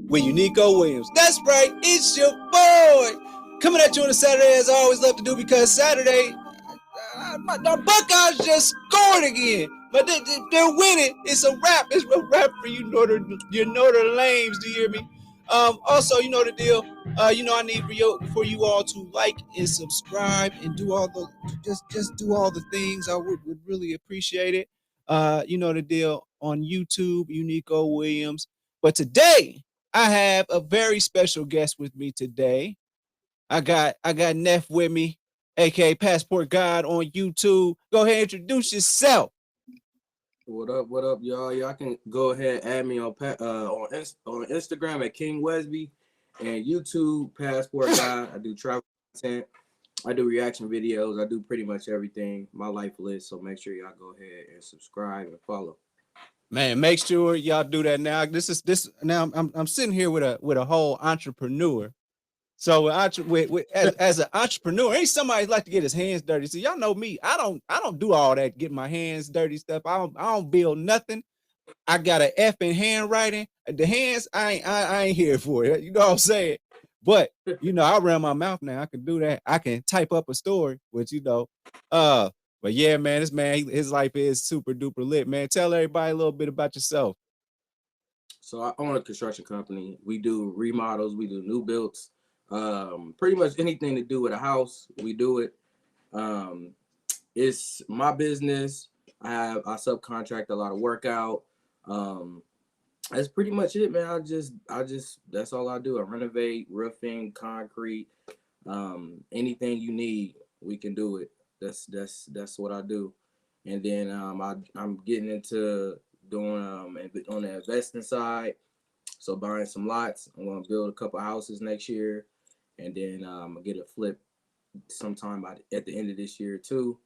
with Unico Williams. That's right, it's your boy. Coming at you on a Saturday, as I always love to do, because Saturday, my Buckeyes just scored again. But they're winning. It's a wrap. It's a wrap for you Notre Lames. Do you hear me? Also, you know the deal. I need for you all to like and subscribe and do all the just do all the things. I would really appreciate it. You know the deal on YouTube, Unico Williams. But today I have a very special guest with me today. I got Neff with me, aka Passport God on YouTube. Go ahead and introduce yourself. What up, y'all? Y'all can go ahead and add me on Instagram at King Wesby and YouTube Passport God. I do travel content. I do reaction videos. I do pretty much everything. My life list. So make sure y'all go ahead and subscribe and follow. Man, make sure y'all do that now. Now I'm sitting here with a whole entrepreneur. So as an entrepreneur, ain't somebody like to get his hands dirty. So y'all know me. I don't do all that, get my hands dirty stuff. I don't build nothing. I got an F in handwriting. The hands, I ain't here for it. You know what I'm saying? But I run my mouth now. I can do that. I can type up a story, which but yeah, man, this man, his life is super duper lit, man. Tell everybody a little bit about yourself. So I own a construction company. We do remodels, we do new builds. Pretty much anything to do with a house, we do it. It's my business. I subcontract a lot of work out. That's pretty much it, man. I just that's all I do. I renovate, roofing, concrete, anything you need, we can do it. That's what I do. And then I'm getting into doing on the investing side. So buying some lots. I'm gonna build a couple houses next year, and then I'm gonna get a flip sometime at the end of this year too.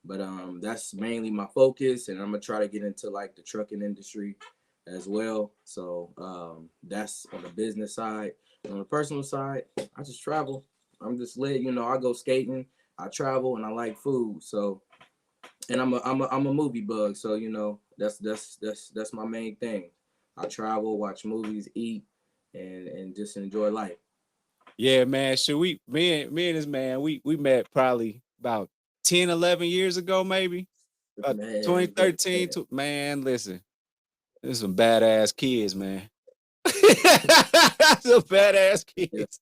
But that's mainly my focus, and I'm gonna try to get into like the trucking industry as well. So that's on the business side. And on the personal side, I just travel. I'm just lit. I go skating, I travel, and I like food. So, and I'm a movie bug. So that's my main thing. I travel, watch movies, eat, and just enjoy life. Yeah, man. Me and this man, we met probably about 10, 11 years ago, maybe. 2013. Man, listen. There's some badass kids, man. Some badass kids.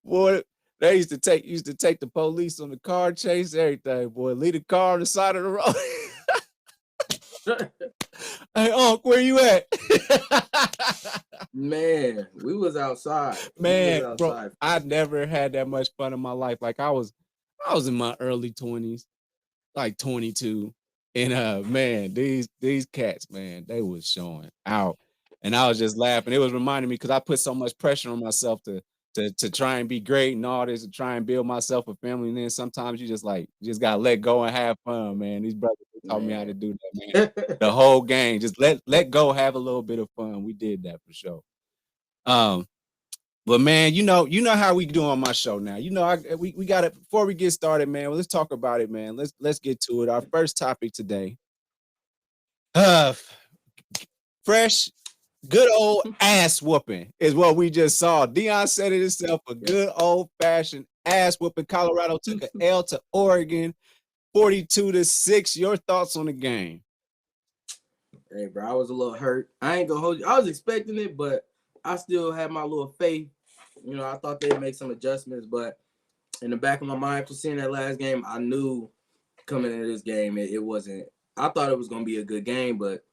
Boy, they used to take the police on the car chase, everything, boy. Leave the car on the side of the road. Hey, Unc, where you at? Man, we was outside. Man, bro, I never had that much fun in my life. Like I was in my early 20s, like 22. And man, these cats, man, they was showing out. And I was just laughing. It was reminding me because I put so much pressure on myself to try and be great and all this, to try and build myself a family. And then sometimes you just gotta let go and have fun, man. These brothers taught me how to do that, man. The whole game, just let go, have a little bit of fun. We did that for sure. But man, you know how we do on my show now. We got it. Before we get started, man. Well, let's talk about it, man. Let's get to it. Our first topic today. Fresh, good old ass whooping is what we just saw. Deion said it himself, a good old fashioned ass whooping. Colorado took an L to Oregon, 42-6. Your thoughts on the game? Hey, bro, I was a little hurt. I ain't gonna hold you. I was expecting it, but I still had my little faith. I thought they'd make some adjustments, but in the back of my mind for seeing that last game, I knew coming into this game, it wasn't. I thought it was gonna be a good game, but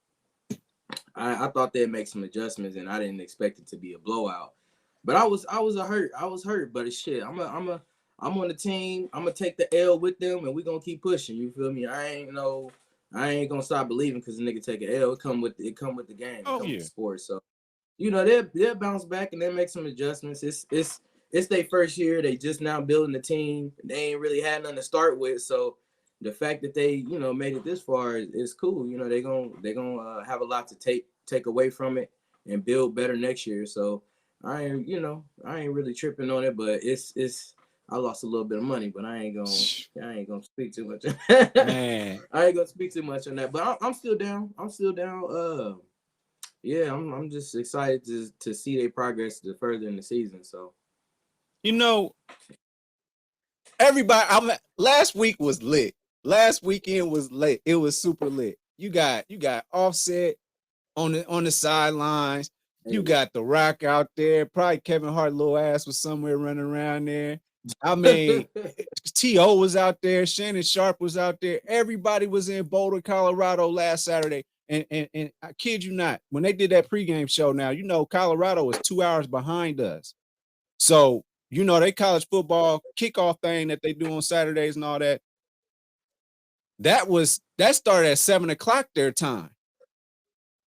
I thought they'd make some adjustments, and I didn't expect it to be a blowout. But I was hurt, but shit, I'm on the team. I'm gonna take the L with them, and we're gonna keep pushing. You feel me? I ain't gonna stop believing because the nigga take an L. It come with the game. It come with the sport. So they'll bounce back and they make some adjustments. It's their first year. They just now building the team. They ain't really had nothing to start with. So the fact that they made it this far is cool. They're gonna have a lot to take away from it and build better next year. So I ain't really tripping on it, but I lost a little bit of money, but I ain't gonna speak too much. Man, I ain't gonna speak too much on that. But I'm still down. yeah, I'm just excited to see their progress the further in the season. So You know, last week was lit. Last weekend was lit. It was super lit. You got Offset on the sidelines. You hey. got The Rock out there. Probably Kevin Hart little ass was somewhere running around there. I mean, T.O. was out there. Shannon Sharp was out there. Everybody was in Boulder, Colorado last Saturday. And I kid you not, when they did that pregame show now, you know, Colorado is 2 hours behind us. So, you know, they college football kickoff thing that they do on Saturdays and all that. That started at 7 o'clock their time.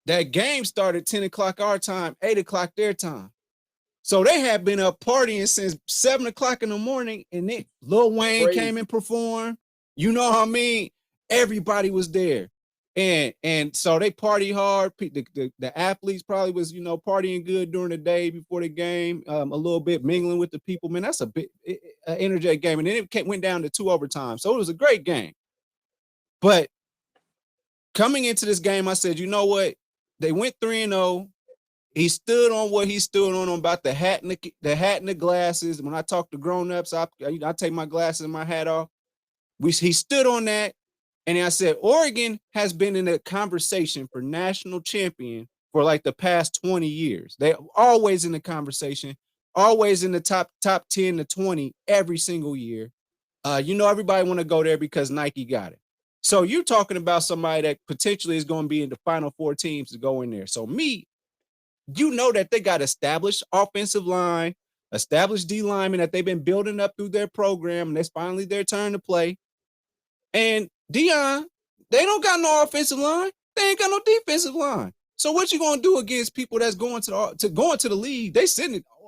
That game started 10 o'clock our time, 8 o'clock their time. So they have been up partying since 7 o'clock in the morning, and then Lil Wayne came and performed. You know what I mean? Everybody was there. And so they party hard. The athletes probably was, you know, partying good during the day before the game, a little bit mingling with the people. Man, that's a bit energetic game. And then it went down to 2 overtime. So it was a great game. But coming into this game, I said, you know what? They went 3-0. He stood on what he stood on about the hat and the glasses. When I talk to grown-ups, I take my glasses and my hat off. He stood on that. And I said, Oregon has been in a conversation for national champion for like the past 20 years. They're always in the conversation, always in the top 10 to 20 every single year. You know, everybody want to go there because Nike got it. So you're talking about somebody that potentially is going to be in the final 4 teams to go in there. So you know that they got established offensive line, established D linemen that they've been building up through their program, and it's finally their turn to play. And Deion, they don't got no offensive line. They ain't got no defensive line. So what you gonna do against people that's going to the league?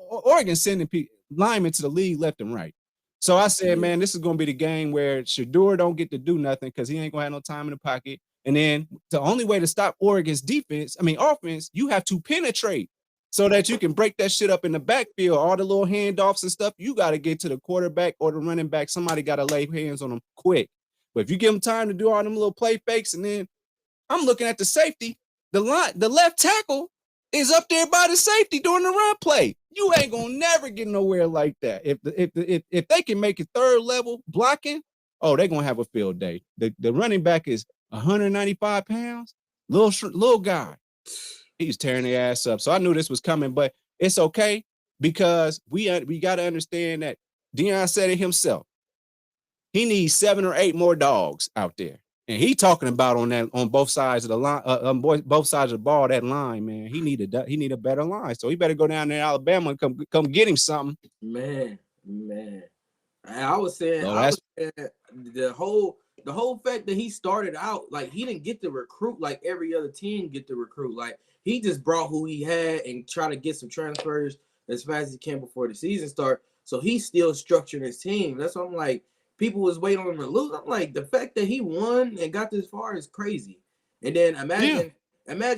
Oregon sending linemen to the league left and right. So I said, man, this is gonna be the game where Shedeur don't get to do nothing because he ain't gonna have no time in the pocket. And then the only way to stop Oregon's offense, you have to penetrate so that you can break that shit up in the backfield. All the little handoffs and stuff, you got to get to the quarterback or the running back. Somebody got to lay hands on them quick. But if you give them time to do all them little play fakes, and then I'm looking at the safety, the left tackle is up there by the safety during the run play. You ain't gonna never get nowhere like that. If they can make it third level blocking, oh, they're gonna have a field day. The running back is 195 pounds, little guy. He's tearing the ass up. So I knew this was coming, but it's okay because we got to understand that Deion said it himself. He needs 7 or 8 more dogs out there. And he talking about on both sides of the line, both sides of the ball, that line, man. He need a better line. So he better go down there to Alabama and come get him something. Man. I was saying the whole fact that he started out like he didn't get to recruit like every other team get to recruit. Like he just brought who he had and try to get some transfers as fast as he can before the season start. So he's still structuring his team. That's what I'm like. People was waiting on him to lose. I'm like, the fact that he won and got this far is crazy. And then imagine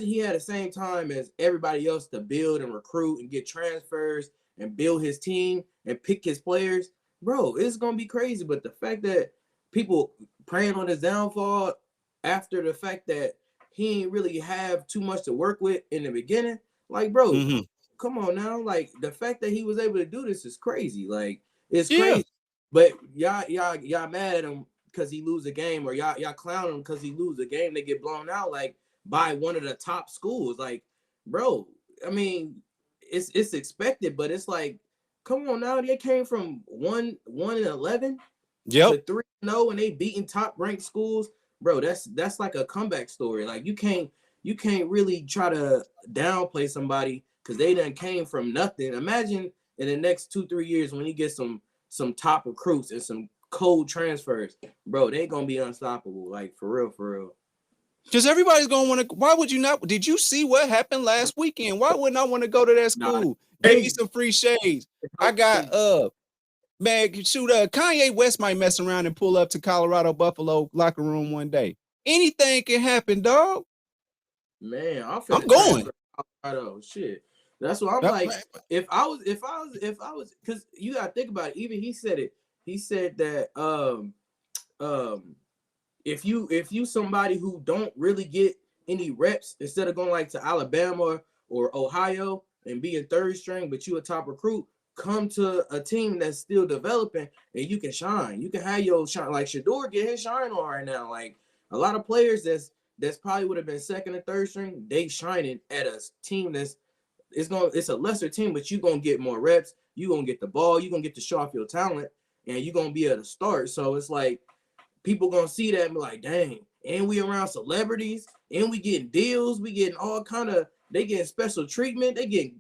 he had the same time as everybody else to build and recruit and get transfers and build his team and pick his players. Bro, it's gonna be crazy. But the fact that people praying on his downfall after the fact that he ain't really have too much to work with in the beginning, like, bro, come on now. Like the fact that he was able to do this is crazy. Like it's crazy. But y'all mad at him because he lose a game, or y'all clown him because he lose a game. They get blown out like by one of the top schools. Like, bro, I mean, it's expected, but it's like, come on now. They came from 1-11 to 3-0, and they beating top ranked schools, bro. That's like a comeback story. Like you can't really try to downplay somebody because they done came from nothing. Imagine in the next 2-3 years when he gets some top recruits and some cold transfers, bro, they gonna be unstoppable. Like for real. Because everybody's gonna want to. Why would you not? Did you see what happened last weekend? Why wouldn't I want to go to that school? Give me some free shades. I got man, shoot, Kanye West might mess around and pull up to Colorado Buffalo locker room one day. Anything can happen, dog. Man, I'm going. Colorado, shit. That's what I'm like. If I was, because you gotta think about it. Even he said it. He said that if you somebody who don't really get any reps instead of going like to Alabama or Ohio and being third string, but you a top recruit. Come to a team that's still developing and you can shine. You can have your shine. Like Shador get his shine on right now. Like a lot of players that's probably would have been second and third string, they shining at a team that's it's a lesser team, but you're gonna get more reps, you're gonna get the ball, you're gonna get to show off your talent, and you're gonna be able to start. So it's like people gonna see that and be like, dang, and we around celebrities, and we getting deals, we getting all kind of they getting special treatment, they getting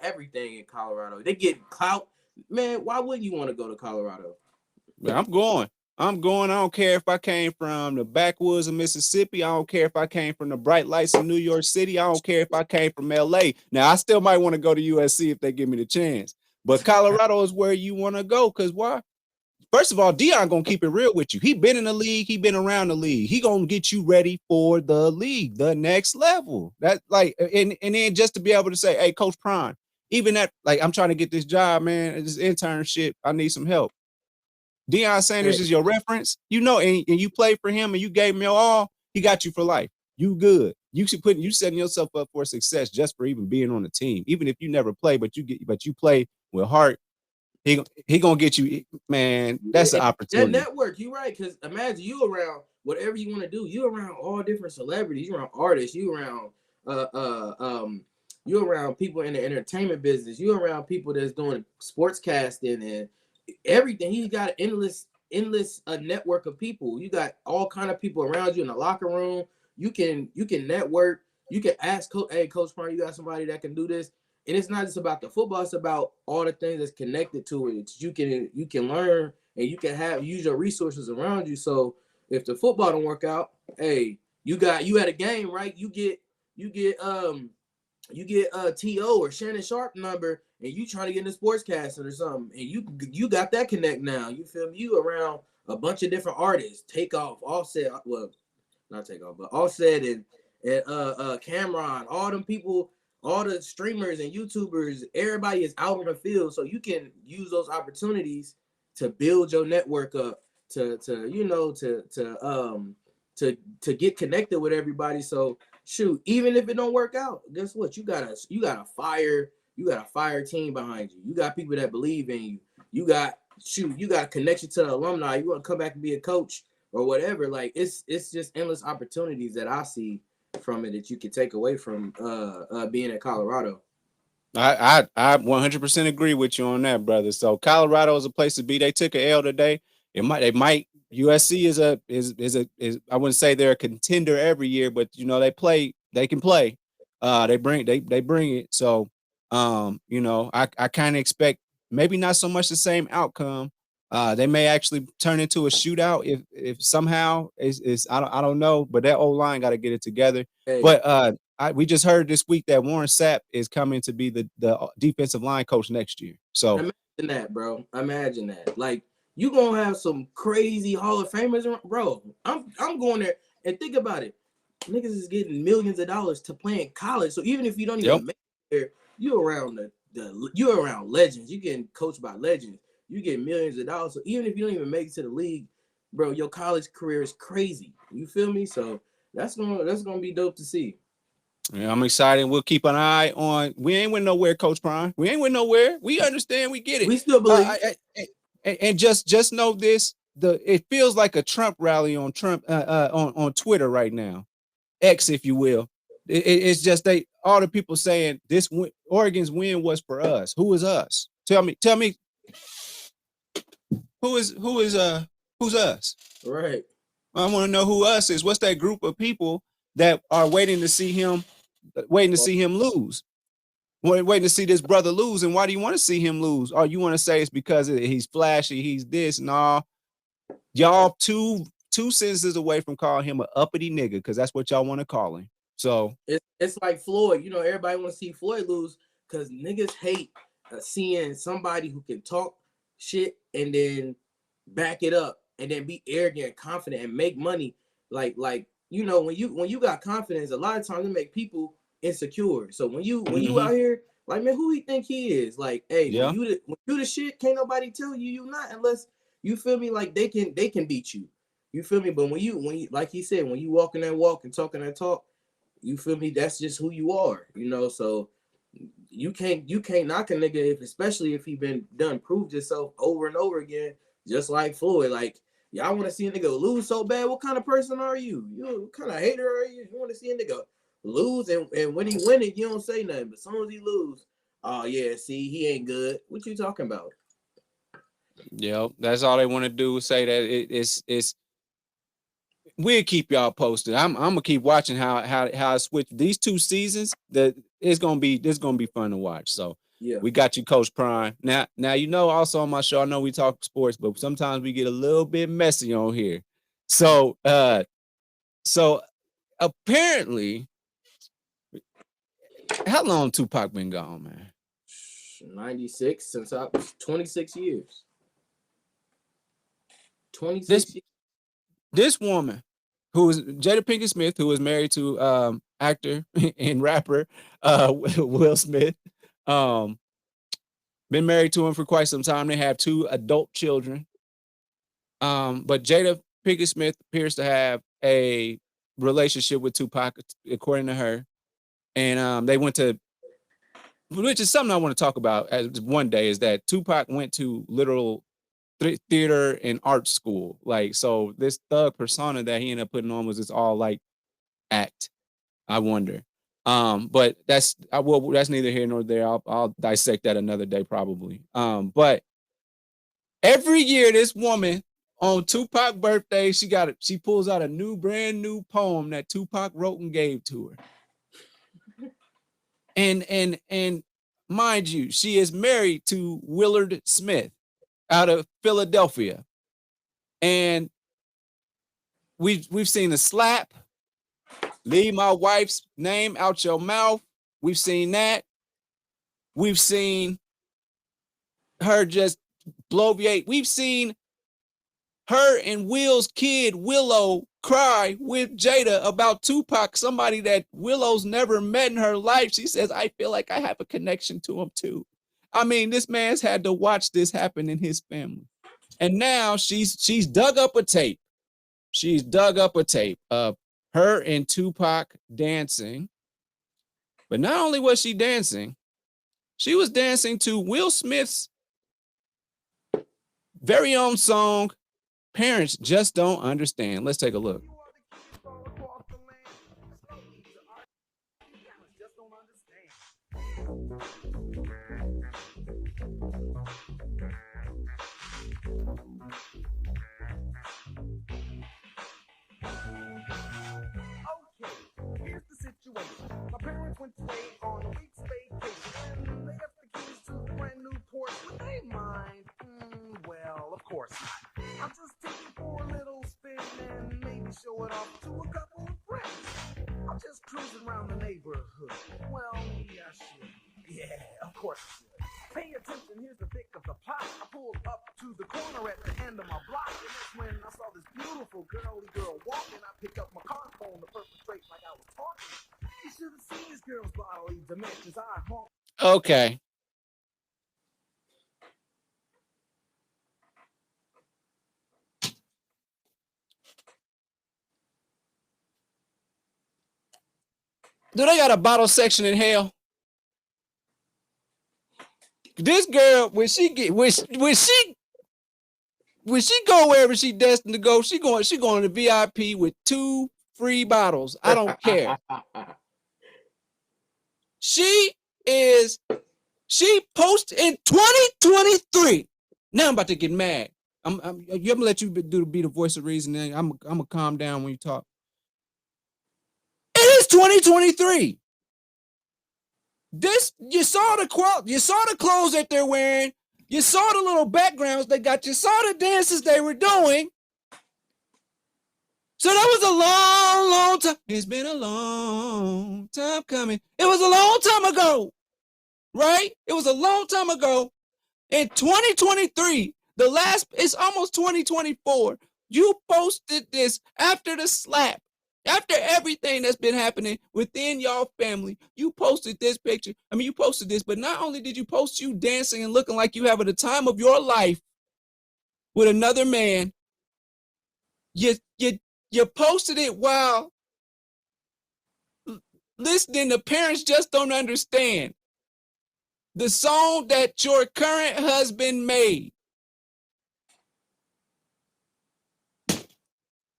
everything in Colorado. They getting clout. Man, why wouldn't you want to go to Colorado? I'm going. I'm going. I don't care if I came from the backwoods of Mississippi. I don't care if I came from the bright lights of New York City. I don't care if I came from LA. Now, I still might want to go to USC if they give me the chance. But Colorado is where you want to go. Because why? First of all, Deion going to keep it real with you. He been in the league. He been around the league. He going to get you ready for the league, the next level. That like, and then just to be able to say, hey, Coach Prime, even that, like, I'm trying to get this job, man, this internship. I need some help. Deion Sanders is your reference, you know, and you played for him and you gave him your all. He got you for life. You good. You setting yourself up for success just for even being on the team, even if you never play, but you play with heart. He gonna get you, man. That's an opportunity. That network, you're right. Because imagine you around whatever you want to do. You around all different celebrities. You around artists. You around you around people in the entertainment business. You around people that's doing sports casting and everything. He's got an endless network of people. You got all kind of people around you in the locker room. You can network. You can ask coach, hey, Coach Prime, you got somebody that can do this. And it's not just about the football, it's about all the things that's connected to it. You can learn and you can use your resources around you. So if the football don't work out, hey, you had a game, right? You get TO or Shannon Sharp number and you trying to get in the sportscasting or something, and you got that connect now. You feel me? You around a bunch of different artists, Takeoff, Offset, well, not Takeoff, but Offset and Cameron, all them people, all the streamers and YouTubers, everybody is out on the field, so you can use those opportunities to build your network up, to get connected with everybody. So shoot, even if it don't work out, guess what? You got a fire team behind you. You got people that believe in you. You got a connection to the alumni. You want to come back and be a coach or whatever. Like it's just endless opportunities that I see from it that you can take away from being in Colorado. I 100% agree with you on that, brother. So Colorado is a place to be. They took an L today. USC is I wouldn't say they're a contender every year, but you know they can play. They bring it. So I kind of expect maybe not so much the same outcome. They may actually turn into a shootout if somehow is I don't know, but that old line got to get it together. Hey. But we just heard this week that Warren Sapp is coming to be the defensive line coach next year. So imagine that, bro. Imagine that. Like you gonna have some crazy Hall of Famers, bro. I'm going there and think about it. Niggas is getting millions of dollars to play in college. So even if you don't even make it there, you're around you're around legends. You getting coached by legends. You get millions of dollars. So even if you don't even make it to the league, bro, your college career is crazy. You feel me? So that's gonna be dope to see. Yeah, I'm excited. We'll keep an eye on. We ain't went nowhere, Coach Prime. We ain't went nowhere. We understand. We get it. We still believe. And just know this: it feels like a Trump rally on on Twitter right now, X, if you will. It's just all the people saying this Oregon's win was for us. Who is us? Tell me. Who's us? Right. I want to know who us is. What's that group of people that are waiting to see him lose? Waiting to see this brother lose. And why do you want to see him lose? Or you want to say it's because he's flashy, he's this and all. Y'all two sentences away from calling him an uppity nigga, because that's what y'all want to call him. So it's like Floyd. You know, everybody want to see Floyd lose because niggas hate seeing somebody who can talk shit and then back it up and then be arrogant, confident, and make money. Like you know, when you got confidence, a lot of times it make people insecure. So when you out here, like, man, who he think he is? Like, hey, when you the shit, can't nobody tell you not, unless you feel me, like they can beat you. You feel me? But when you like he said, when you walking that walk and talking that talk, you feel me? That's just who you are, you know. So you can't knock a nigga if, especially if he been done proved himself over and over again, just like Floyd. Like, y'all want to see a nigga lose so bad? What kind of person are you? You what kind of hater are you? You want to see a nigga lose, and when he win it, you don't say nothing. But as soon as he lose, oh yeah, see, he ain't good. What you talking about? Yeah, that's all they want to do is say that it's we'll keep y'all posted. I'm gonna keep watching how I switch these 2 seasons. That it's gonna be fun to watch. So Yeah. we got you, Coach Prime. Now you know also on my show, I know we talk sports, but sometimes we get a little bit messy on here. So so apparently, how long Tupac been gone, man? 96 since I was 26 years. 26 This years. this woman who is Jada Pinkett Smith, who is married to actor and rapper Will Smith. Um, been married to him for quite some time. They have 2 adult children. But Jada Pinkett Smith appears to have a relationship with Tupac, according to her. And they went to, which is something I want to talk about as one day, is that Tupac went to literal theater and art school. Like, so this thug persona that he ended up putting on was just all like act. I wonder. But that's neither here nor there. I'll dissect that another day probably. But every year this woman on Tupac's birthday, she pulls out a brand new poem that Tupac wrote and gave to her. And mind you, she is married to Willard Smith out of Philadelphia. And we've seen the slap, leave my wife's name out your mouth. We've seen that. We've seen her just bloviate. We've seen her and Will's kid, Willow, cry with Jada about Tupac, somebody that Willow's never met in her life. She says, I feel like I have a connection to him too. I mean, this man's had to watch this happen in his family. And now she's dug up a tape. She's dug up a tape of her and Tupac dancing. But not only was she dancing, she was dancing to Will Smith's very own song, Parents Just Don't Understand. Let's take a look. Here's the situation. My parents went away on a week's vacation and they left the keys to the brand new Porsche. Would they mind? Well, of course not. I'll just take it for a little spin and maybe show it off to a couple of friends. I'm just cruising around the neighborhood. Well, maybe I should. Yeah, of course I should. Pay attention, here's the thick of the plot. I pulled up to the corner at the end of my block, and that's when I saw this beautiful girly girl walking. I picked up my car phone to perpetrate like I was talking. You should have seen this girl's bodily dimensions. I honked. Okay. Do they got a bottle section in hell? This girl, when she go wherever she destined to go, she going to VIP with 2 free bottles. I don't care. She posted in 2023. Now I'm about to get mad. I'm gonna let you be the voice of reason. I'm gonna calm down when you talk. It is 2023. You saw the clothes that they're wearing. You saw the little backgrounds they got. You saw the dances they were doing. So that was a long, long time. It's been a long time coming. It was a long time ago, right? It was a long time ago. In 2023, it's almost 2024. You posted this after the slap. After everything that's been happening within y'all family, you posted this picture. I mean, you posted this, but not only did you post you dancing and looking like you having the time of your life with another man, you posted it while listening to Parents Just Don't Understand, the song that your current husband made.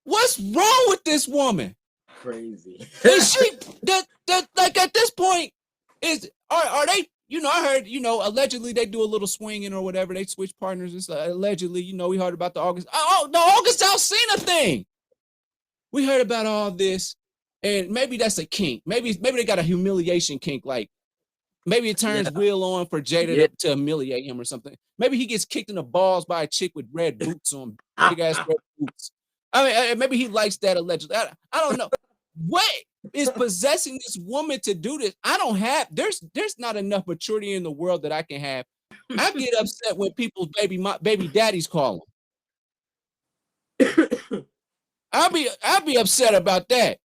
What's wrong with this woman? Crazy. Is she that like at this point are they, I heard, allegedly they do a little swinging or whatever, they switch partners. It's allegedly, we heard about the August Alsina thing. We heard about all this, and maybe that's a kink. Maybe they got a humiliation kink. Like maybe it turns Will on for Jada to humiliate him or something. Maybe he gets kicked in the balls by a chick with red boots on, big ass red boots. I mean, maybe he likes that allegedly. I don't know. What is possessing this woman to do this? I don't have. There's not enough maturity in the world that I can have. I get upset when people's baby daddies call them. I'll be upset about that.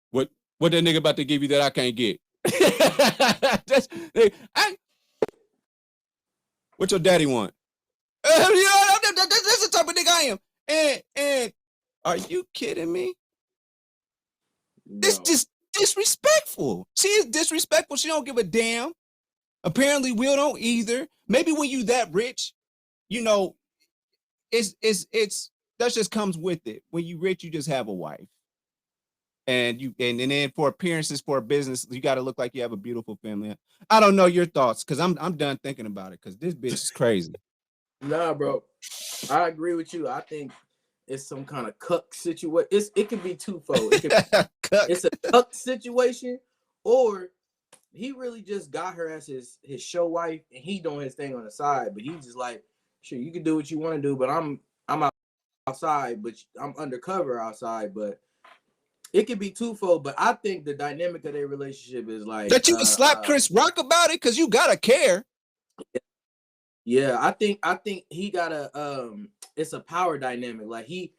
What that nigga about to give you that I can't get? What your daddy want? That's the type of nigga I am. And are you kidding me? No. It's just disrespectful. She is disrespectful. She don't give a damn. Apparently, Will don't either. Maybe when you that rich, it's that just comes with it. When you rich, you just have a wife. And then for appearances, for a business, you got to look like you have a beautiful family. I don't know your thoughts, because I'm done thinking about it, because this bitch is crazy. Nah, bro. I agree with you. I think it's some kind of cuck situation. It could be twofold. It's a cuck situation, or he really just got her as his show wife, and he doing his thing on the side. But he's just like, sure, you can do what you want to do, but I'm outside, but I'm undercover outside. But it could be twofold. But I think the dynamic of their relationship is like that you can slap Chris Rock about it, because you gotta care. Yeah, I think he got it's a power dynamic. Like he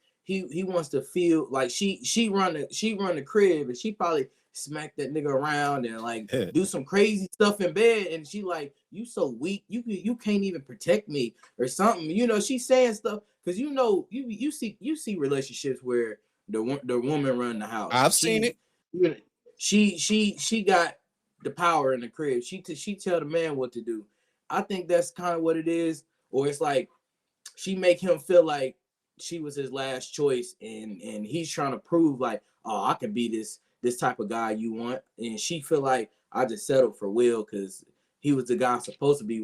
wants to feel like she run the crib, and she probably smack that nigga around and like do some crazy stuff in bed, and she like, you so weak, you can't even protect me or something. She's saying stuff because you see relationships where the woman run the house. I've seen it. She got the power in the crib. She tell the man what to do. I think that's kind of what it is. Or it's like she make him feel like she was his last choice, and he's trying to prove like, oh, I can be this type of guy you want. And she feel like, I just settled for Will because he was the guy I was supposed to be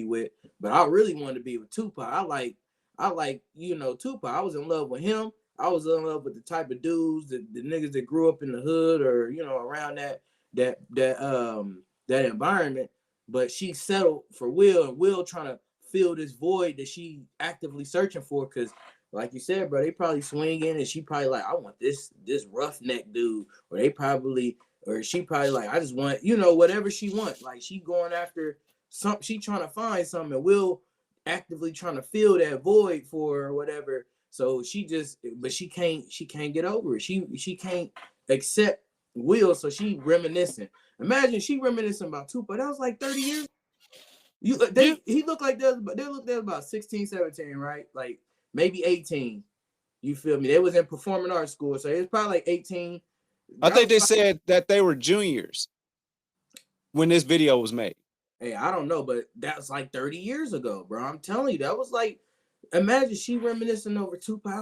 with, but I really wanted to be with Tupac. I like Tupac. I was in love with him. I was in love with the type of dudes, the niggas that grew up in the hood or around that environment. But she settled for Will, and Will trying to fill this void that she actively searching for. Because, like you said, bro, they probably swinging, and she probably like, I want this roughneck dude, or she probably like, I just want, whatever she wants. Like, she going after something, she trying to find something, and Will actively trying to fill that void for her or whatever. So she can't get over it. She can't accept Will, so she reminiscing. Imagine she reminiscing about Tupac. That was like 30 years. He looked like they looked at about 16, 17, right? Like maybe 18. You feel me? They was in performing arts school, so it was probably like 18. I think they said that they were juniors when this video was made. Hey, I don't know, but that was like 30 years ago, bro. I'm telling you, that was like, imagine she reminiscing over Tupac.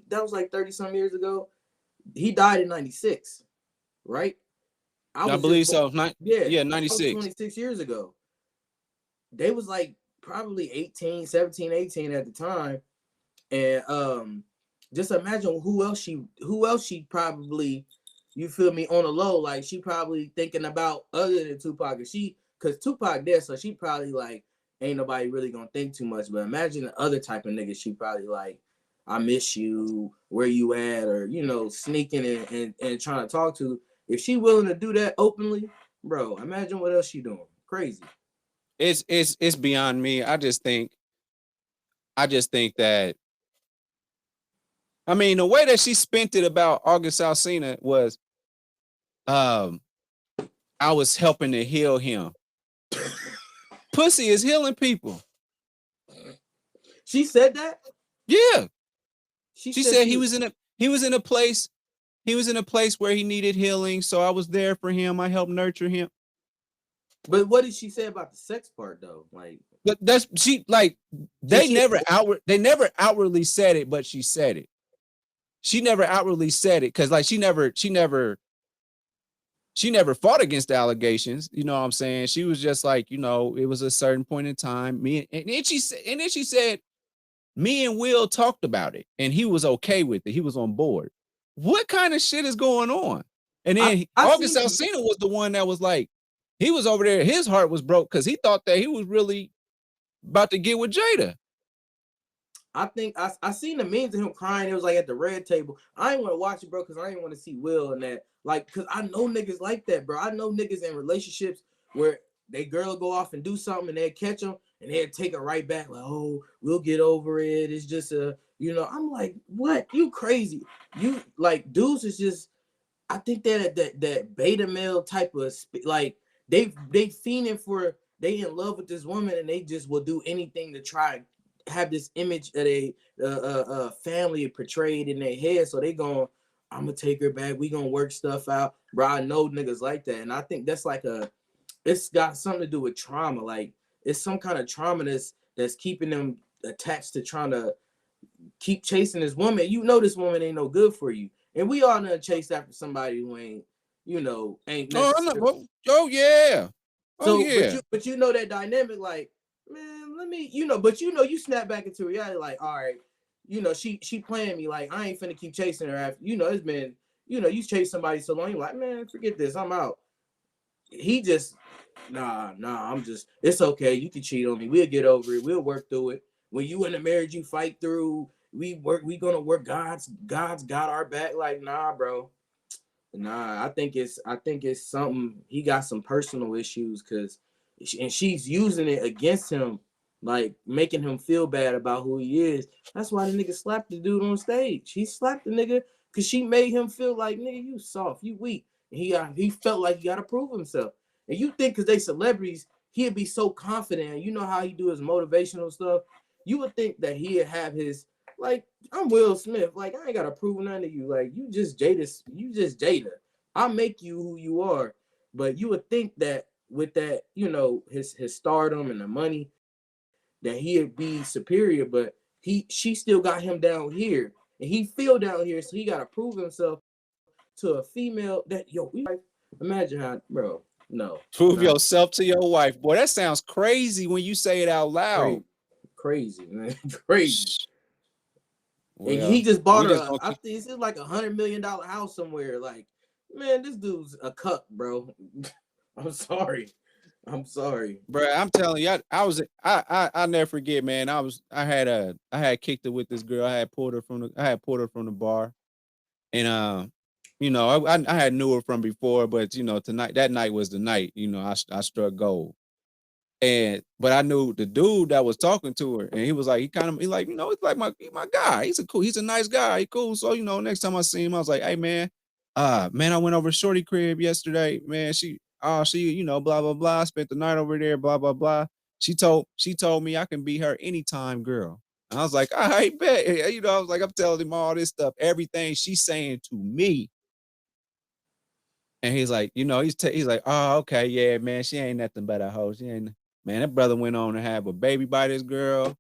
That was like 30 some years ago. He died in 96, right? I believe so. 96. 26 years ago. They was like probably 18, 17, 18 at the time. And just imagine who else she probably, you feel me, on the low, like she probably thinking about other than Tupac. Because Tupac dead, so she probably like, ain't nobody really gonna think too much. But imagine the other type of nigga she probably like, I miss you, where you at, or sneaking and trying to talk to. If she willing to do that openly, bro, imagine what else she doing. Crazy. It's beyond me. I just think that, I mean, the way that she spent it about August Alsina was, I was helping to heal him. Pussy is healing people. She said that? Yeah. She said he was in a place where he needed healing, so I was there for him. I helped nurture him. But what did she say about the sex part though? Like, but that's she like they never outwardly said it, but she said it. She never outwardly said it because like she never fought against the allegations. You know what I'm saying? She was just like, you know, it was a certain point in time. And then she said, me and Will talked about it and he was okay with it. He was on board. What kind of shit is going on? And then August Alsina was the one that was like, he was over there. His heart was broke because he thought that he was really about to get with Jada. I think I seen the memes of him crying. It was like at the red table. I ain't want to watch it, bro, because I ain't want to see Will and that. Like, because I know niggas like that, bro. I know niggas in relationships where they girl go off and do something and they catch them and they'll take it right back. Like, oh, we'll get over it. It's just you know, I'm like, what? You crazy. You like dudes is just, I think that beta male type of like they fiending for, they in love with this woman and they just will do anything to try and have this image of a family portrayed in their head. So they going, I'm gonna take her back. We gonna work stuff out, bro. I know niggas like that, and I think that's like it's got something to do with trauma. Like it's some kind of trauma that's keeping them attached to trying to keep chasing this woman. You know this woman ain't no good for you. And we all done chase after somebody who ain't, you know, ain't necessarily. Oh yeah. So, yeah. But you know that dynamic, like, man, let me, you know, but you know, you snap back into reality, like, all right, you know, she playing me, like, I ain't finna keep chasing her after, you know, it's been, you know, you chase somebody so long, you're like, man, forget this, I'm out. He just, nah, I'm just, it's okay, you can cheat on me, we'll get over it, we'll work through it. When you in a marriage, you fight through, we gonna work, God's got our back. Like, nah, bro. Nah, I think it's something, he got some personal issues, and she's using it against him, like making him feel bad about who he is. That's why the nigga slapped the dude on stage. He slapped the nigga because she made him feel like, nigga, you soft, you weak. And he felt like he gotta prove himself. And you think because they celebrities, he'd be so confident. You know how he do his motivational stuff. You would think that he'd have his, like, I'm Will Smith. Like, I ain't gotta prove nothing to you. Like, you just Jada. I'll make you who you are. But you would think that with that, you know, his stardom and the money, that he'd be superior. But she still got him down here, and he feel down here, so he gotta prove himself to a female that, yo, imagine how, bro. No. Prove yourself to your wife. Boy, that sounds crazy when you say it out loud. Crazy, man. Crazy. Well, and he just bought I think it's like $100 million house somewhere. Like, man, this dude's a cuck, bro. I'm sorry. Bro, I'm telling you, I never forget, man. I had kicked it with this girl. I had pulled her from the bar. And you know, I had knew her from before, but you know, that night was the night, you know, I struck gold. But I knew the dude that was talking to her, and he was like, he like, you know, it's like my guy. He's a nice guy. He cool. So, you know, next time I see him, I was like, hey man, man, I went over to Shorty crib yesterday. Man, she, you know, blah, blah, blah. I spent the night over there, blah, blah, blah. She told me I can be her anytime, girl. And I was like, all right, bet. You know, I was like, I'm telling him all this stuff, everything she's saying to me. And he's like, you know, he's like, oh, okay, yeah, man, she ain't nothing but a hoe. She ain't. Man, that brother went on to have a baby by this girl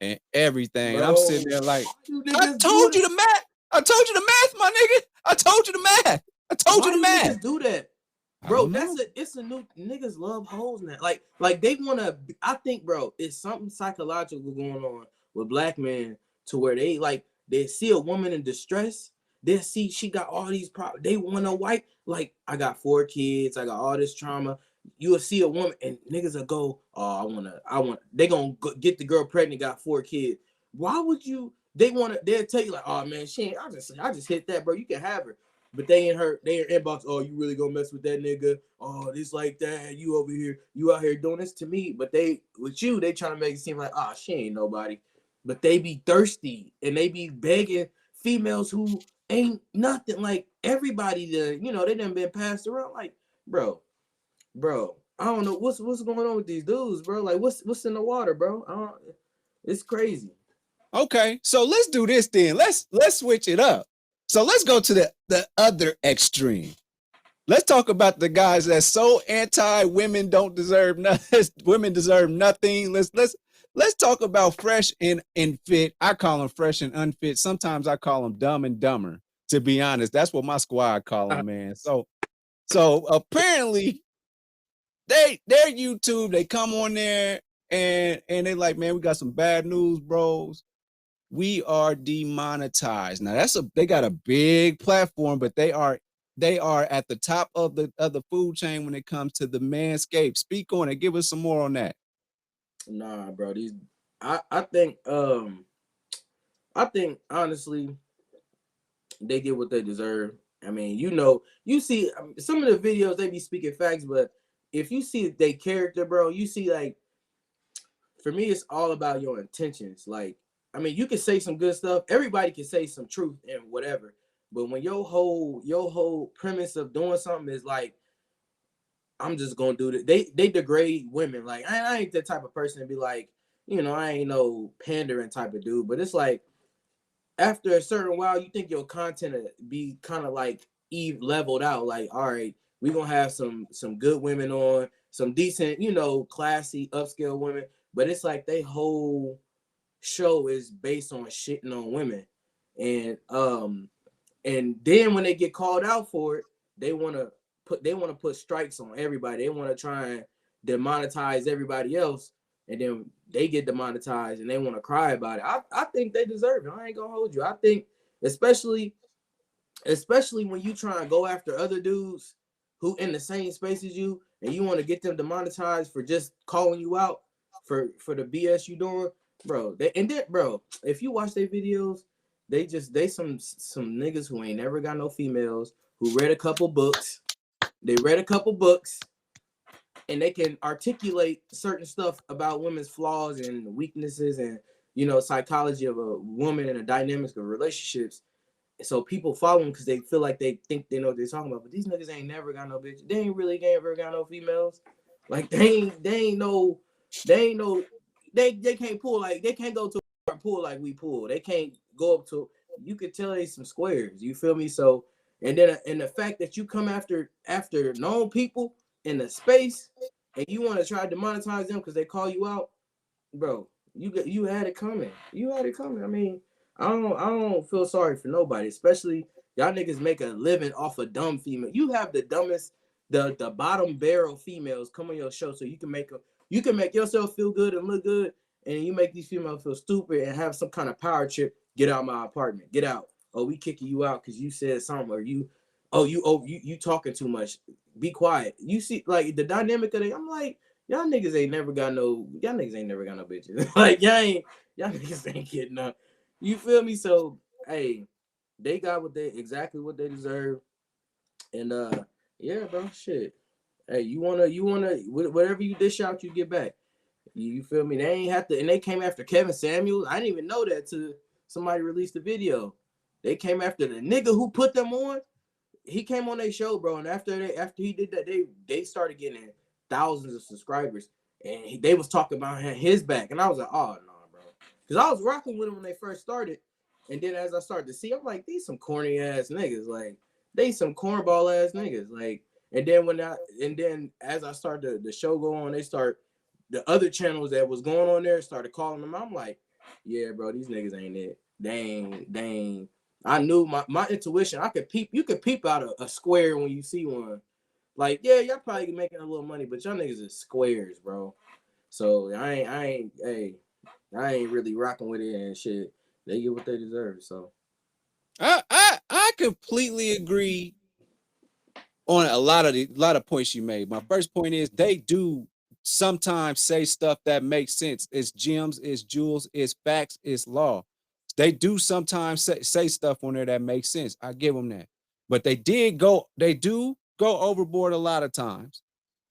and everything. Bro, and I'm sitting there like, I told you the math. I told you the math, my nigga. I told you the math. I told you the math. Niggas do that? Bro, it's a new, niggas love hoes now. Like they wanna, I think, bro, it's something psychological going on with black men to where they see a woman in distress. They see she got all these problems. They want a wife. Like, I got 4 kids. I got all this trauma. You will see a woman and niggas will go, oh, they gonna get the girl pregnant, got 4 kids. Why would you? They'll tell you like, oh man, she ain't, I just hit that, bro. You can have her. But they in inbox, oh, you really gonna mess with that nigga? Oh, this like that. You over here, you out here doing this to me. But they trying to make it seem like, oh, she ain't nobody. But they be thirsty and they be begging females who ain't nothing. Like everybody, they done been passed around. Like, bro, I don't know what's going on with these dudes, bro. Like, what's in the water, bro? It's crazy. Okay, so let's do this then. Let's switch it up. So let's go to the other extreme. Let's talk about the guys that's so anti women don't deserve nothing. Women deserve nothing. Let's talk about fresh and fit. I call them fresh and unfit. Sometimes I call them dumb and dumber. To be honest, that's what my squad call them, man. So apparently they're YouTube. They come on there and they like, man, we got some bad news, bros. We are demonetized. Now they got a big platform, but they are at the top of the food chain when it comes to the manscape. Speak on it. Give us some more on that. Nah, bro. I think honestly, they get what they deserve. I mean, you see some of the videos they be speaking facts, but if you see their character, bro, you see like, for me, it's all about your intentions. Like, I mean, you can say some good stuff. Everybody can say some truth and whatever, but when your whole premise of doing something is like, I'm just gonna do it. They degrade women. Like, I ain't that type of person to be like, I ain't no pandering type of dude. But it's like, after a certain while, you think your content be kind of like leveled out. Like, all right, we're gonna have some good women on, some decent, classy, upscale women. But it's like they whole show is based on shitting on women. And then when they get called out for it, they wanna put strikes on everybody. They want to try and demonetize everybody else, and then they get demonetized and they want to cry about it. I think they deserve it. I ain't gonna hold you. I think especially when you try and go after other dudes who in the same space as you, and you want to get them demonetized for just calling you out for the BS you doing, bro. Bro, if you watch their videos, they some niggas who ain't never got no females, who read a couple books. They read a couple books, and they can articulate certain stuff about women's flaws and weaknesses and psychology of a woman and the dynamics of relationships. So people follow them because they feel like they think they know what they're talking about. But these niggas ain't never got no bitch. They ain't really never got no females. Like they can't pull, like they can't go to a pool like we pull. They can't go up to, you could tell they some squares. You feel me? So and the fact that you come after known people in the space and you want to try to demonetize them because they call you out, bro, you had it coming. You had it coming. I mean, I don't feel sorry for nobody, especially y'all niggas make a living off of dumb female. You have the dumbest, the bottom barrel females come on your show so you can make yourself feel good and look good, and you make these females feel stupid and have some kind of power trip. Get out of my apartment. Get out. Oh, we kicking you out because you said something, or you talking too much. Be quiet. You see, like the dynamic of it. I'm like, y'all niggas ain't never got no bitches. Like y'all niggas ain't getting up. You feel me? So hey, they got exactly what they deserve. And yeah, bro, shit. Hey, you wanna whatever you dish out, you get back. You feel me? They ain't have to, and they came after Kevin Samuels. I didn't even know that till somebody released the video. They came after the nigga who put them on. He came on their show, bro, and after he did that, they started getting thousands of subscribers, and they was talking about his back, and I was like, oh no, bro, because I was rocking with him when they first started, and then as I started to see, I'm like, these some corny ass niggas, like they some cornball ass niggas, like, and then as I started the show go on, the other channels that was going on there started calling them. I'm like, yeah, bro, these niggas ain't it. They ain't. I knew my intuition. You could peep out a square when you see one. Like, yeah, y'all probably making a little money, but y'all niggas is squares, bro. So I ain't really rocking with it and shit. They get what they deserve. So I completely agree on a lot of points you made. My first point is they do sometimes say stuff that makes sense. It's gems, it's jewels, it's facts, it's law. They do sometimes say stuff on there that makes sense. I give them that. But they do go overboard a lot of times.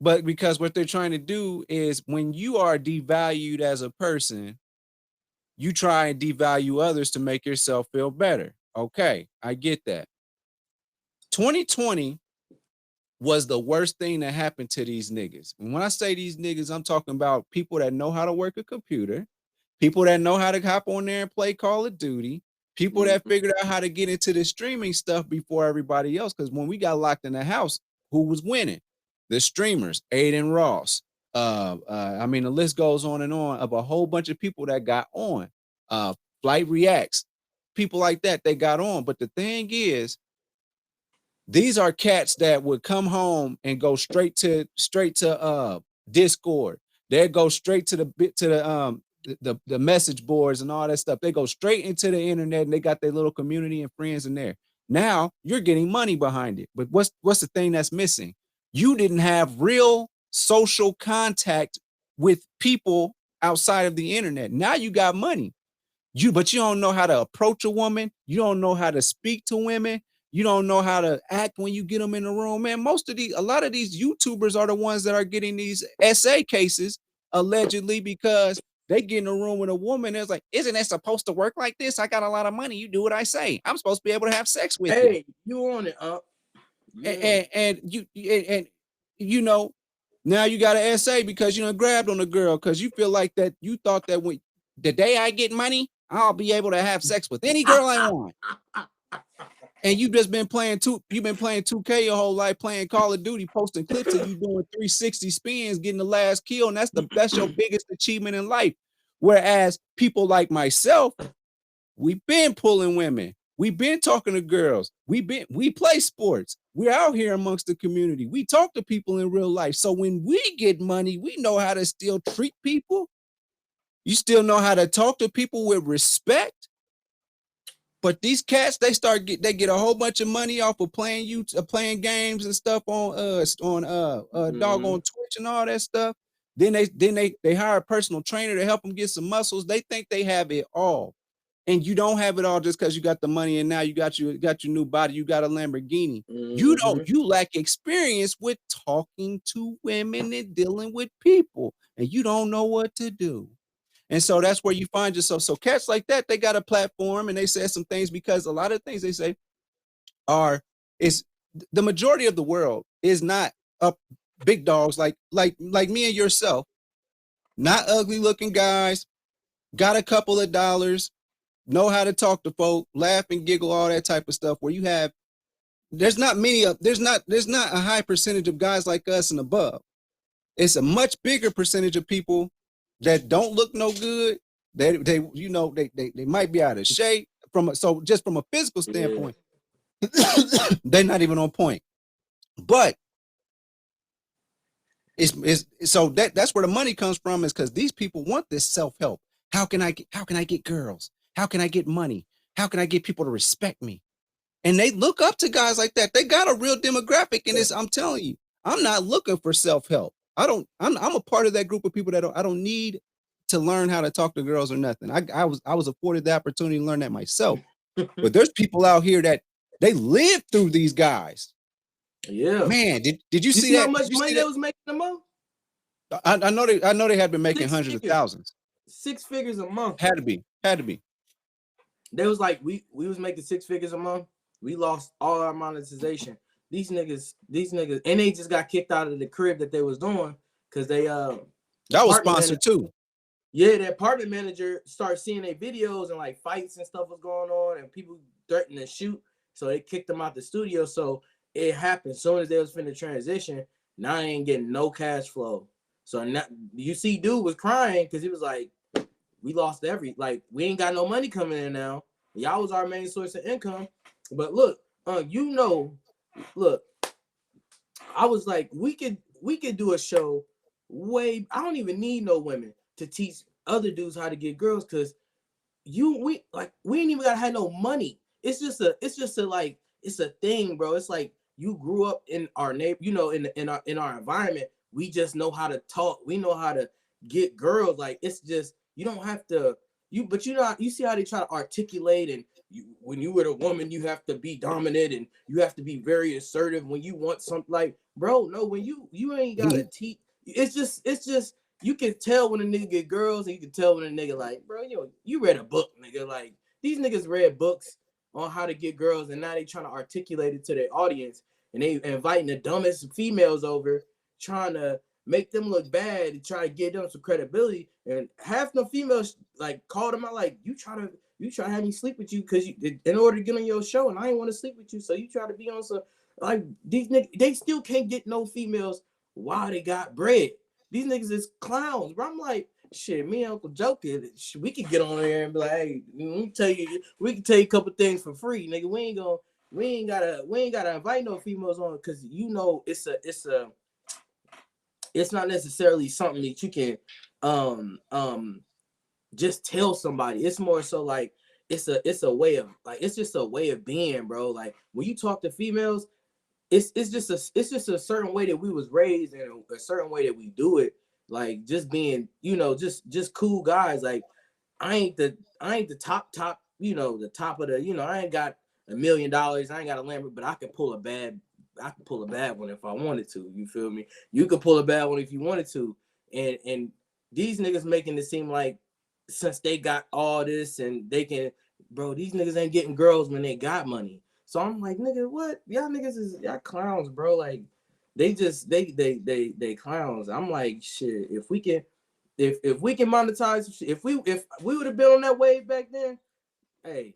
But because what they're trying to do is when you are devalued as a person, you try and devalue others to make yourself feel better. Okay, I get that. 2020 was the worst thing that happened to these niggas. And when I say these niggas, I'm talking about people that know how to work a computer, people that know how to hop on there and play Call of Duty, people that figured out how to get into the streaming stuff before everybody else. Because when we got locked in the house, who was winning? The streamers, Aiden Ross. I mean, the list goes on and on of a whole bunch of people that got on. Flight Reacts, people like that, they got on. But the thing is, these are cats that would come home and go straight to Discord. They go straight to the message boards and all that stuff. They go straight into the internet and they got their little community and friends in there. Now you're getting money behind it. But what's the thing that's missing? You didn't have real social contact with people outside of the internet. Now you got money. But you don't know how to approach a woman. You don't know how to speak to women. You don't know how to act when you get them in the room, man. A lot of these YouTubers are the ones that are getting these SA cases allegedly because they get in a room with a woman. It's like, isn't that supposed to work like this? I got a lot of money. You do what I say. I'm supposed to be able to have sex with you. Hey, you on it, Yeah. And you know, now you got an SA because you done grabbed on the girl because you feel like that you thought that when the day I get money, I'll be able to have sex with any girl I want. And you've just been playing 2K your whole life, playing Call of Duty, posting clips of you doing 360 spins, getting the last kill, and that's your biggest achievement in life. Whereas people like myself, we've been pulling women, we've been talking to girls, we play sports, we're out here amongst the community, we talk to people in real life. So when we get money, we know how to still treat people. You still know how to talk to people with respect. But these cats, they get a whole bunch of money off of playing games and stuff on doggone Twitch and all that stuff. Then they hire a personal trainer to help them get some muscles. They think they have it all, and you don't have it all just because you got the money and now you got your new body, you got a Lamborghini. You lack experience with talking to women and dealing with people, and you don't know what to do. And so that's where you find yourself. So cats like that, they got a platform and they said some things because a lot of things they say is the majority of the world is not up big dogs like me and yourself, not ugly looking guys, got a couple of dollars, know how to talk to folk, laugh and giggle, all that type of stuff. Where you have, there's not a high percentage of guys like us and above. It's a much bigger percentage of people that don't look no good. They might be out of shape just from a physical standpoint, they're not even on point. But that's where the money comes from, is because these people want this self-help. How can I get girls? How can I get money? How can I get people to respect me? And they look up to guys like that. They got a real demographic in this. I'm telling you, I'm not looking for self-help. I'm a part of that group of people that I don't need to learn how to talk to girls or nothing. I was afforded the opportunity to learn that myself. But there's people out here that they live through these guys. Yeah, man. Did you see how much money they was making a month? I know they had been making hundreds of thousands. 6 figures a month. Had to be. They was like, we was making 6 figures a month. We lost all our monetization. These niggas, and they just got kicked out of the crib that they was doing because they that was sponsored too. Yeah, the apartment manager started seeing their videos and like fights and stuff was going on and people threatening to shoot. So they kicked them out the studio. So it happened as soon as they was finna transition. Now I ain't getting no cash flow. So now you see, dude was crying because he was like, we lost we ain't got no money coming in now. Y'all was our main source of income. But look, look, I was like, we could do a show I don't even need no women to teach other dudes how to get girls, because we ain't even gotta have no money. It's a thing, bro. It's like you grew up in our in our environment. We just know how to talk. We know how to get girls. Like, it's just, you don't have to you see how they try to articulate, and when you with a woman, you have to be dominant and you have to be very assertive when you want something. Like, bro, no, when you ain't gotta teach. It's just you can tell when a nigga get girls, and you can tell when a nigga like, bro, you read a book, nigga. Like, these niggas read books on how to get girls, and now they trying to articulate it to their audience, and they inviting the dumbest females over, trying to make them look bad and try to give them some credibility. And half the females like called them out like, you try to have me sleep with you because you in order to get on your show, and I ain't want to sleep with you, so you try to be on some like these niggas. They still can't get no females while they got bread. These niggas is clowns, bro. I'm like, shit, me and Uncle Joe we could get on there and be like, hey, we can tell you a couple things for free, nigga. We ain't gotta invite no females on because you know it's not necessarily something that you can just tell somebody. It's more so like it's a way of like it's just a way of being, bro. Like when you talk to females, it's just a certain way that we was raised and a certain way that we do it. Like just being, just cool guys. Like I ain't the top, the top of the, I ain't got $1 million. I ain't got a Lamborghini, but I can pull a bad one if I wanted to. You feel me? You could pull a bad one if you wanted to. And these niggas making it seem like since they got all this and they can, bro, these niggas ain't getting girls when they got money. So I'm like, nigga, what? Y'all clowns, bro. Like they clowns. I'm like, shit, if we can monetize, if we would have been on that wave back then, hey,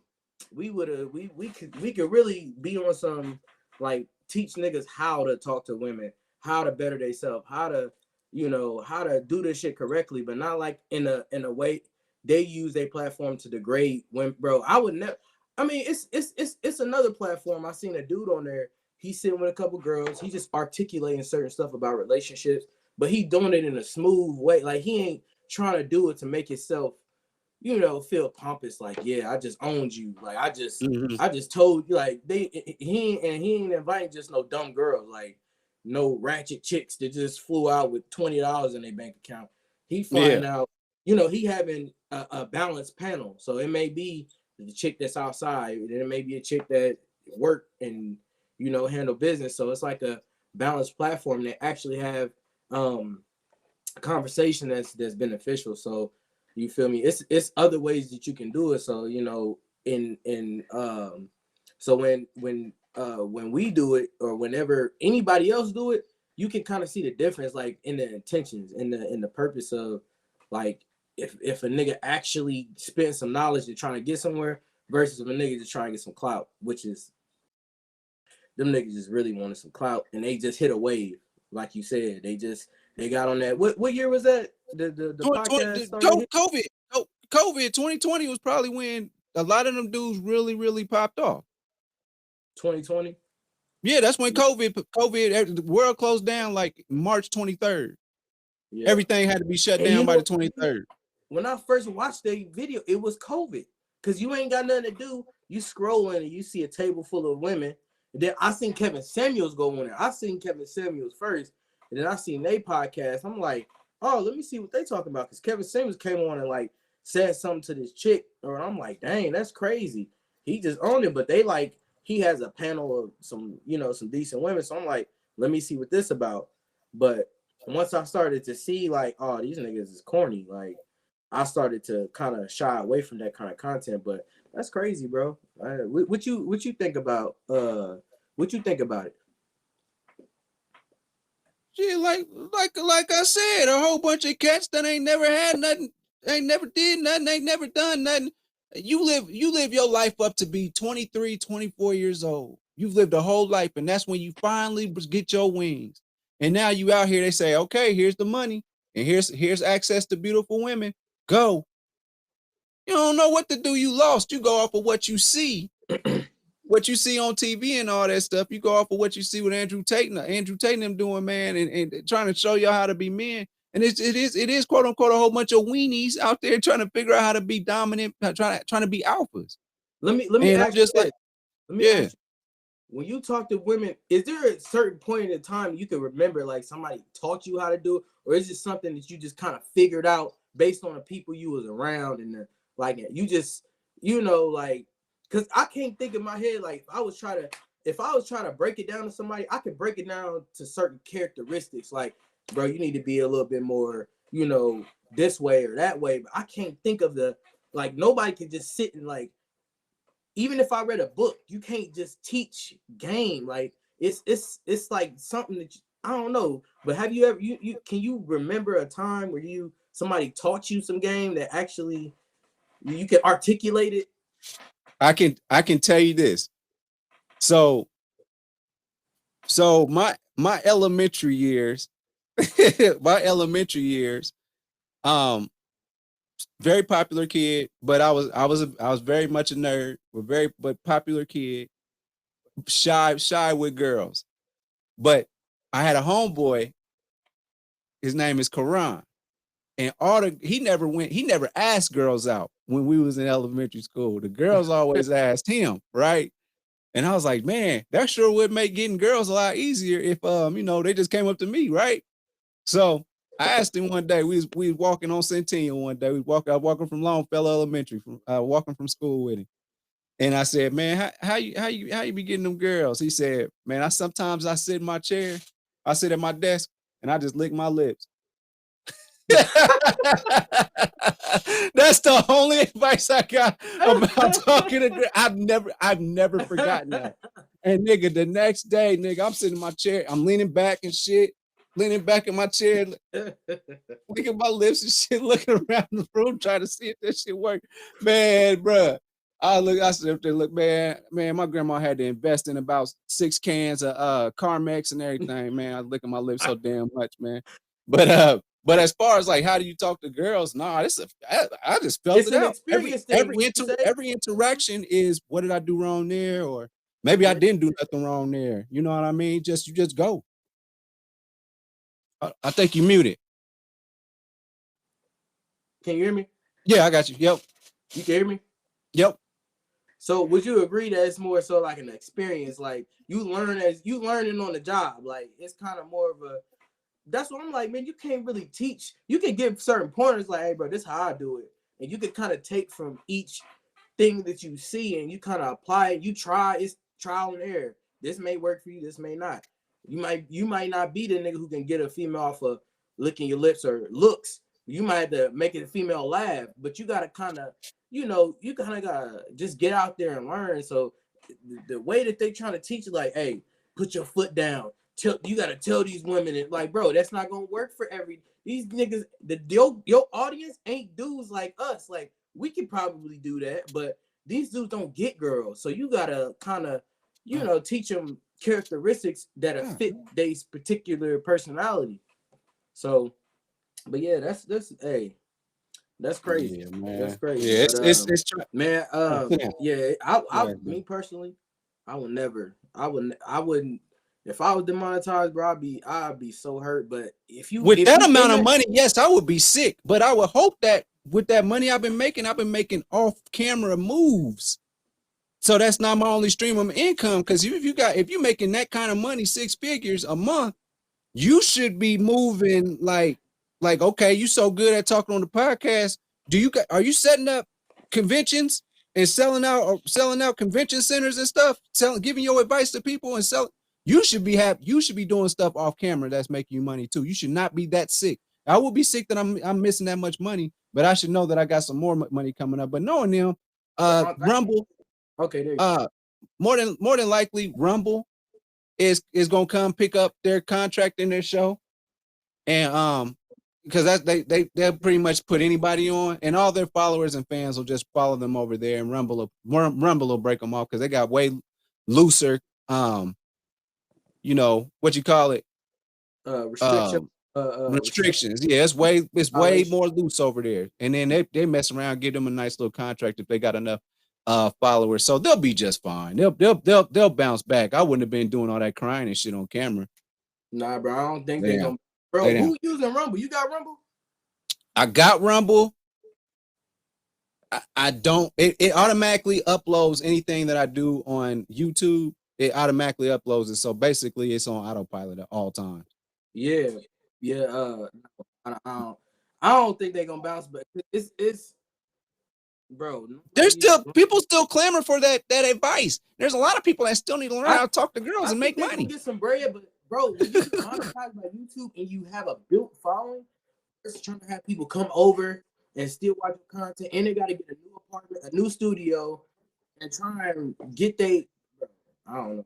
we could really be on some like teach niggas how to talk to women, how to better themselves, how to do this shit correctly, but not like in a way they use their platform to degrade women, bro. I would never. I mean, it's another platform. I seen a dude on there. He's sitting with a couple girls. He just articulating certain stuff about relationships, but he doing it in a smooth way. Like he ain't trying to do it to make himself, feel pompous. Like, yeah, I just owned you. Like I just told you. Like he ain't inviting just no dumb girls. Like no ratchet chicks that just flew out with $20 in their bank account. He flying out. He having a balanced panel. So it may be the chick that's outside, and it may be a chick that work and handle business. So it's like a balanced platform that actually have a conversation that's beneficial. So you feel me? It's other ways that you can do it. So so when we do it or whenever anybody else do it, you can kind of see the difference, like in the intentions, in the purpose of like if a nigga actually spent some knowledge to trying to get somewhere versus if a nigga just trying to get some clout, which is them niggas just really wanted some clout and they just hit a wave, like you said. They got on that. What year was that? The podcast started? COVID 2020 was probably when a lot of them dudes really popped off. 2020. Yeah, that's when COVID, the world closed down like March 23rd. Yeah. Everything had to be shut down by the 23rd. When I first watched the video, it was COVID. Because you ain't got nothing to do. You scroll in and you see a table full of women. And then I seen Kevin Samuels go on there. I seen Kevin Samuels first. And then I seen their podcast. I'm like, oh, let me see what they talking about. Because Kevin Samuels came on and like said something to this chick. Or I'm like, dang, that's crazy. He just owned it. But they like, he has a panel of some, some decent women. So I'm like, let me see what this about. But once I started to see like, oh, these niggas is corny, like I started to kind of shy away from that kind of content. But that's crazy, bro. What you think about what you think about it? Yeah, like I said, a whole bunch of cats that ain't never had nothing, ain't never did nothing, ain't never done nothing. You live your life up to be 23, 24 years old. You've lived a whole life, and that's when you finally get your wings. And now you out here, they say, okay, here's the money, and here's access to beautiful women. Go. You don't know what to do. You lost. You go off of what you see. What you see on TV and all that stuff. You go off of what you see with Andrew Tate them doing, man, and trying to show y'all how to be men. And it is quote unquote a whole bunch of weenies out there trying to figure out how to be dominant, trying to be alphas. Let me ask you this. Let me ask you, when you talk to women, is there a certain point in time you can remember like somebody taught you how to do it, or is it something that you just kind of figured out based on the people you was around and like you just like, because I can't think in my head like if I was trying to break it down to somebody, I could break it down to certain characteristics. Like, bro, you need to be a little bit more, this way or that way. But I can't think of nobody can just sit and like, even if I read a book, you can't just teach game. Like it's like something that I don't know, but have you ever you can you remember a time where somebody taught you some game that actually you can articulate it? I can tell you this. So my elementary years, my elementary years, um, very popular kid, but I was very much a nerd, but popular kid, shy with girls. But I had a homeboy, his name is Karan. And he never asked girls out when we was in elementary school. The girls always asked him, right? And I was like, man, that sure would make getting girls a lot easier if they just came up to me, right? So I asked him one day. We was walking on Centennial one day. I was walking from Longfellow Elementary, walking from school with him. And I said, man, how you be getting them girls? He said, man, sometimes I sit in my chair, I sit at my desk, and I just lick my lips. That's the only advice I got about talking to girls. I've never forgotten that. And nigga, the next day, nigga, I'm sitting in my chair, I'm leaning back and shit, leaning back in my chair, licking my lips and shit, looking around the room, trying to see if that shit worked. Man, bruh. I said up there, look, man, my grandma had to invest in about 6 cans of Carmex and everything, man. I was licking my lips so damn much, man. But as far as like how do you talk to girls, nah, I just felt It's it an out. experience thing. Would you say? Every interaction is what did I do wrong there, or maybe I didn't do nothing wrong there. You know what I mean? You just go. I think you muted. Can you hear me? Yeah, I got you. Yep. You can hear me? Yep. So would you agree that it's more so like an experience, like you learning on the job, like it's kind of more of a. That's what I'm like, man. You can't really teach. You can give certain pointers, like, hey, bro, this is how I do it, and you can kind of take from each thing that you see and you kind of apply it. You try. It's trial and error. This may work for you. This may not. You might not be the nigga who can get a female off of licking your lips or looks. You might have to make it a female laugh, but you gotta kind of, you kind of gotta just get out there and learn. So the way that they trying to teach you, like, hey, put your foot down. You gotta tell these women, and like, bro, that's not gonna work for these niggas. Your audience ain't dudes like us. Like, we could probably do that, but these dudes don't get girls. So you gotta kind of, teach them characteristics that fit their particular personality. So, but yeah, that's hey, that's crazy. Yeah, man. That's crazy. Yeah, But, it's man, yeah. me personally, I wouldn't. If I was demonetized, bro, I'd be so hurt. But if With that you amount of money, yes, I would be sick. But I would hope that with that money I've been making off-camera moves. So that's not my only stream of income. Because if you're making that kind of money, 6 figures a month, you should be moving like okay, you so good at talking on the podcast. Are you setting up conventions and selling out convention centers and stuff, giving your advice to people and selling? You should be doing stuff off camera that's making you money too. You should not be that sick. I will be sick that I'm missing that much money, but I should know that I got some more money coming up. But knowing them, Rumble, okay, there you go. more than likely, Rumble is gonna come pick up their contract in their show, and because they'll pretty much put anybody on, and all their followers and fans will just follow them over there, and Rumble will break them off because they got way looser, what you call it, restrictions. Yeah, it's way more loose over there, and then they mess around, give them a nice little contract if they got enough followers, so they'll be just fine. They'll bounce back. I wouldn't have been doing all that crying and shit on camera. Nah, bro, I don't think they're gonna. Bro, who using Rumble? You got Rumble? I got Rumble. I don't. It automatically uploads anything that I do on YouTube. It automatically uploads it. So basically, it's on autopilot at all times. Yeah. I don't think they're gonna bounce back. It's bro. There's people still clamor for that advice. There's a lot of people that still need to learn how to talk to girls and make money. Get some bread, but bro, when you monetize by YouTube and you have a built following, it's trying to have people come over and still watch your content, and they got to get a new apartment, a new studio, and try and get I don't know,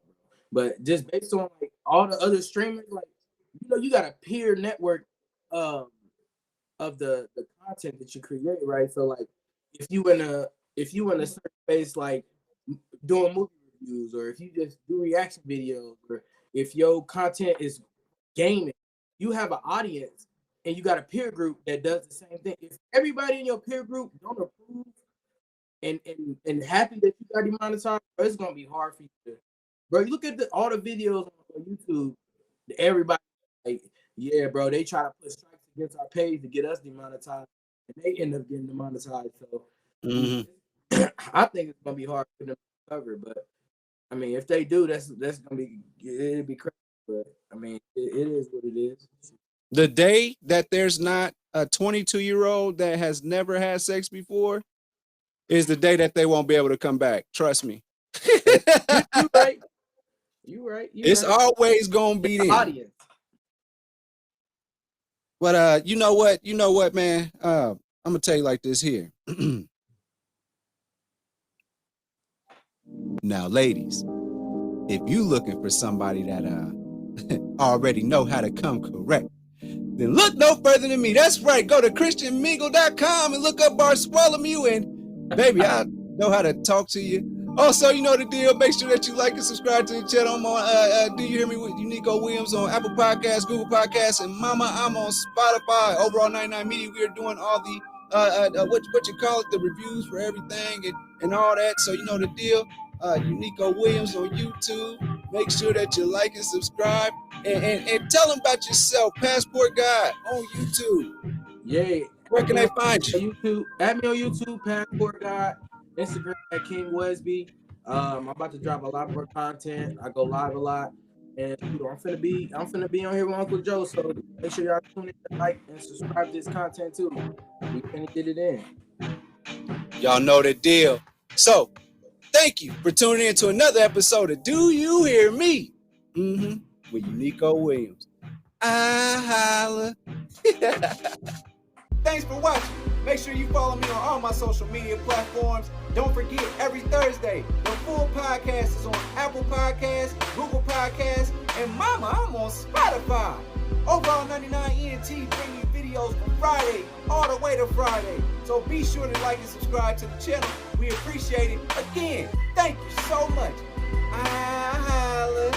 but just based on like all the other streamers, like you got a peer network of the content that you create, right? So like if you in a certain space like doing movie reviews, or if you just do reaction videos, or if your content is gaming, you have an audience and you got a peer group that does the same thing. If everybody in your peer group don't approve and happy that you got demonetized, bro, it's gonna be hard for you to, bro. You look at all the videos on YouTube, everybody like, yeah, bro, they try to put strikes against our page to get us demonetized, and they end up getting demonetized. So I think it's gonna be hard for them to cover, but I mean, if they do, that's gonna be, it'd be crazy. But I mean, it is what it is. The day that there's not a 22-year-old that has never had sex before is the day that they won't be able to come back. Trust me. You right. You right. It's always gonna be the audience. But you know what, man? I'm gonna tell you like this here. Now, ladies, if you looking for somebody that already know how to come correct, then look no further than me. That's right. Go to christianmingle.com and look up Bartholomew, and baby, I know how to talk to you. Also, you know the deal. Make sure that you like and subscribe to the channel. I'm on Do You Hear Me with Unico Williams on Apple Podcasts, Google Podcasts, and Mama, I'm on Spotify. Overall 99 Media, we are doing all the what you call it, the reviews for everything and all that. So you know the deal. Unico Williams on YouTube. Make sure that you like and subscribe, and tell them about yourself. Passport Guy on YouTube. Yeah. Where can they find you? YouTube. Add me on YouTube, Passport Guy. Instagram at King Wesby. I'm about to drop a lot more content. I go live a lot, and I'm finna be on here with Uncle Joe. So make sure y'all tune in, like, and subscribe to this content too. We finna get it in. Y'all know the deal. So thank you for tuning in to another episode of Do You Hear Me? With Unico Williams. I holla. Thanks for watching. Make sure you follow me on all my social media platforms. Don't forget, every Thursday, the full podcast is on Apple Podcasts, Google Podcasts, and Mama, I'm on Spotify. Overall 99 ENT bring you videos from Friday all the way to Friday. So be sure to like and subscribe to the channel. We appreciate it. Again, thank you so much. I holla.